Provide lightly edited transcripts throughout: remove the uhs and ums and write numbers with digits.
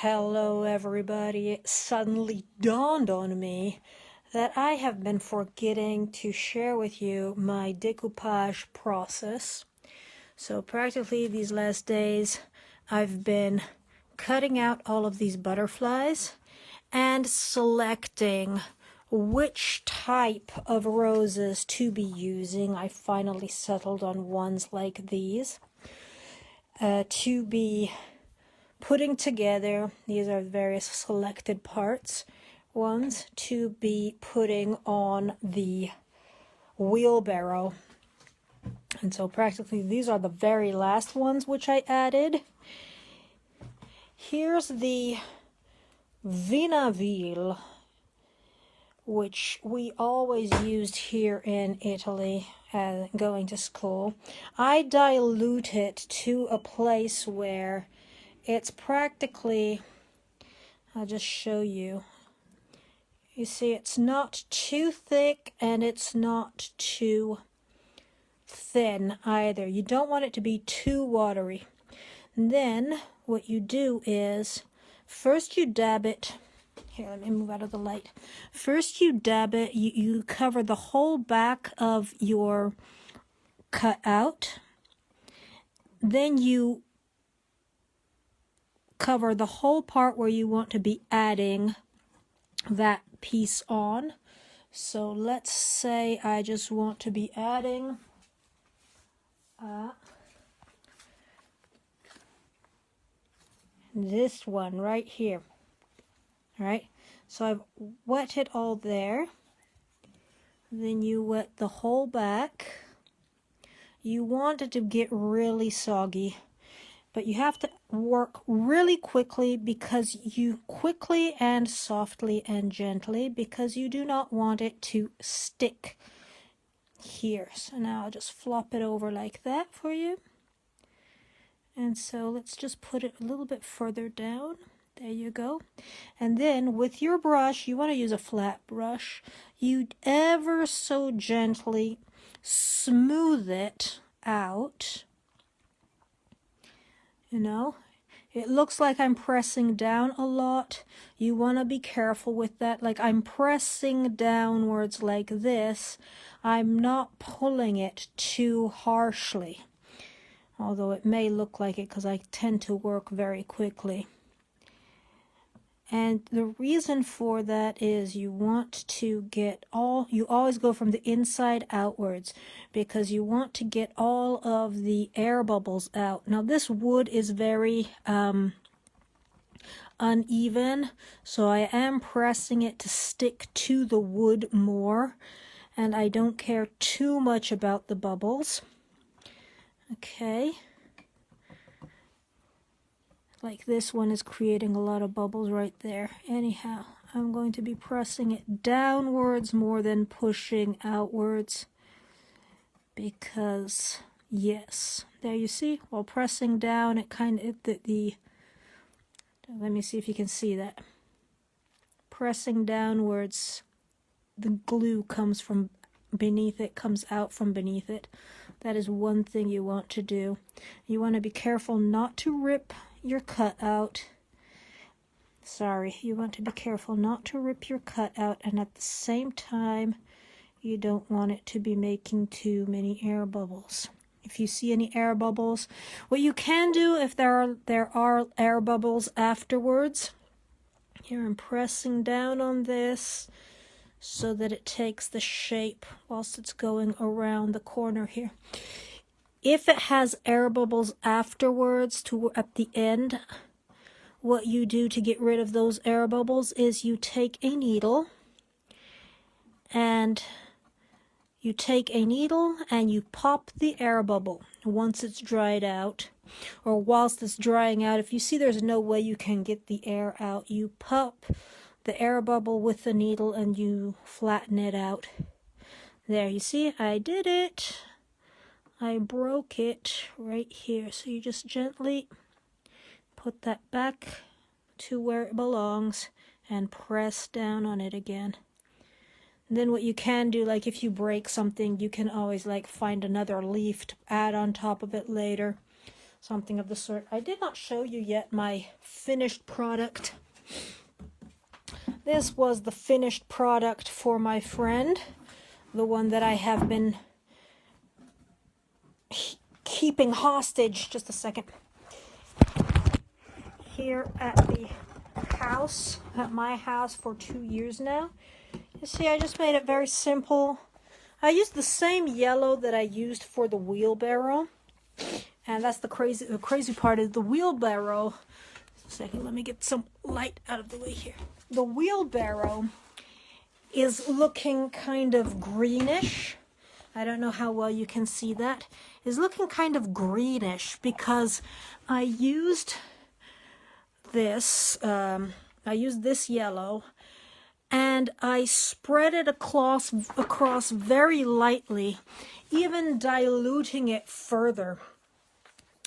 Hello everybody. It suddenly dawned on me that I have been forgetting to share with you my decoupage process. So practically these last days I've been cutting out all of these butterflies and selecting which type of roses to be using. I finally settled on ones like these to be putting together. These are various selected parts ones to be putting on the wheelbarrow. And so practically these are the very last ones which I added. Here's the Vinaville, which we always used here in Italy going to school. I dilute it to a place where it's practically, I'll just show you. You see, it's not too thick and it's not too thin either. You don't want it to be too watery. And then what you do is, first you dab it. Here, let me move out of the light. First you dab it, you cover the whole back of your cutout. Then you cover the whole part where you want to be adding that piece on. So let's say I just want to be adding this one right here. All right, so I've wet it all there. Then you wet the whole back. You want it to get really soggy, but you have to work really quickly, because you quickly and softly and gently, because you do not want it to stick here. So now I'll just flop it over like that for you. And so let's just put it a little bit further down. There you go. And then with your brush, you want to use a flat brush. You ever so gently smooth it out. You know, it looks like I'm pressing down a lot. You want to be careful with that. Like, I'm pressing downwards like this. I'm not pulling it too harshly, although it may look like it because I tend to work very quickly. And the reason for that is you want to get you always go from the inside outwards, because you want to get all of the air bubbles out. Now this wood is very uneven, so I am pressing it to stick to the wood more, and I don't care too much about the bubbles. Okay. Like this one is creating a lot of bubbles right there. Anyhow, I'm going to be pressing it downwards more than pushing outwards, because yes, there you see, while pressing down it kind of let me see if you can see that. Pressing downwards, the glue comes from beneath it, comes out from beneath it. That is one thing you want to do. You want to be careful not to rip your cutout. Sorry, you want to be careful not to rip your cutout, and at the same time you don't want it to be making too many air bubbles. If you see any air bubbles, what you can do if there are air bubbles afterwards, here I'm pressing down on this so that it takes the shape whilst it's going around the corner here. If it has air bubbles afterwards at the end, what you do to get rid of those air bubbles is you take a needle and you pop the air bubble once it's dried out, or whilst it's drying out. If you see there's no way you can get the air out, you pop the air bubble with the needle and you flatten it out. There, you see, I did it. I broke it right here. So you just gently put that back to where it belongs and press down on it again. And then what you can do, like if you break something, you can always like find another leaf to add on top of it later. something of the sort. I did not show you yet my finished product. This was the finished product for my friend, the one that I have been keeping hostage. Just a second. Here at the house, at my house, for 2 years now. You see, I just made it very simple. I used the same yellow that I used for the wheelbarrow, and that's the crazy part is the wheelbarrow. Just a second, let me get some light out of the way here. The wheelbarrow is looking kind of greenish. I don't know how well you can see that. It's looking kind of greenish because I used this yellow, and I spread it across very lightly, even diluting it further.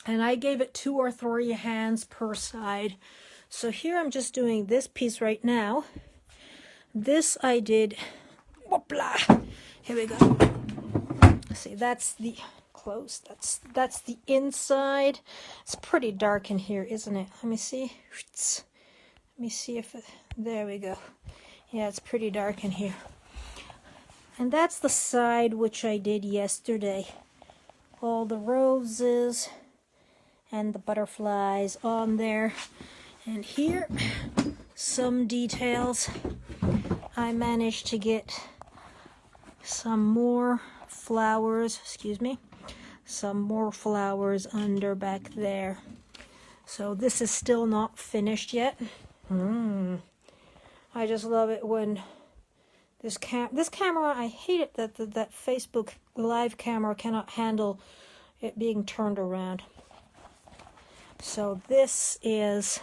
And I gave it 2 or 3 hands per side. So here I'm just doing this piece right now. This I did, whoopla, here we go. See, that's the close. That's the inside. It's pretty dark in here, isn't it? Let me see. Let me see if it, there we go. Yeah, it's pretty dark in here. And that's the side which I did yesterday. All the roses and the butterflies on there. And here, some details. I managed to get some more flowers, some more flowers under back there. So this is still not finished yet. I just love it when this camera, I hate it that Facebook Live camera cannot handle it being turned around. So this is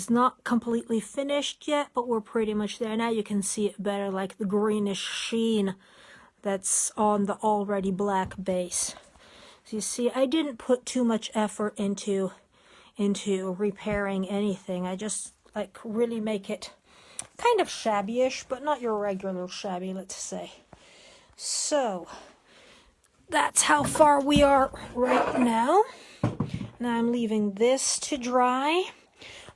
not completely finished yet, but we're pretty much there. Now you can see it better, like the greenish sheen that's on the already black base. So you see, I didn't put too much effort into repairing anything. I just like really make it kind of shabby-ish, but not your regular shabby, let's say. So that's how far we are right now. Now I'm leaving this to dry.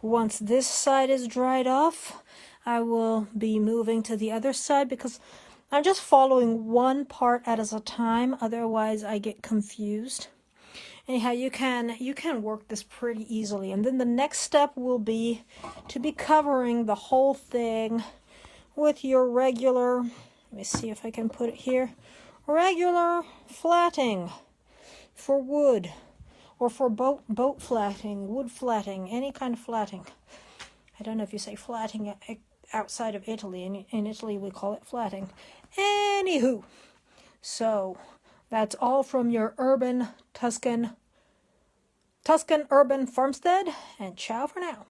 Once this side is dried off, I will be moving to the other side because I'm just following one part at a time, otherwise I get confused. Anyhow, you can work this pretty easily. And then the next step will be to be covering the whole thing with your regular, let me see if I can put it here, regular flatting for wood, or for boat flatting, wood flatting, any kind of flatting. I don't know if you say flatting outside of Italy. In Italy we call it flatting. Anywho, so that's all from your Tuscan urban farmstead, and ciao for now.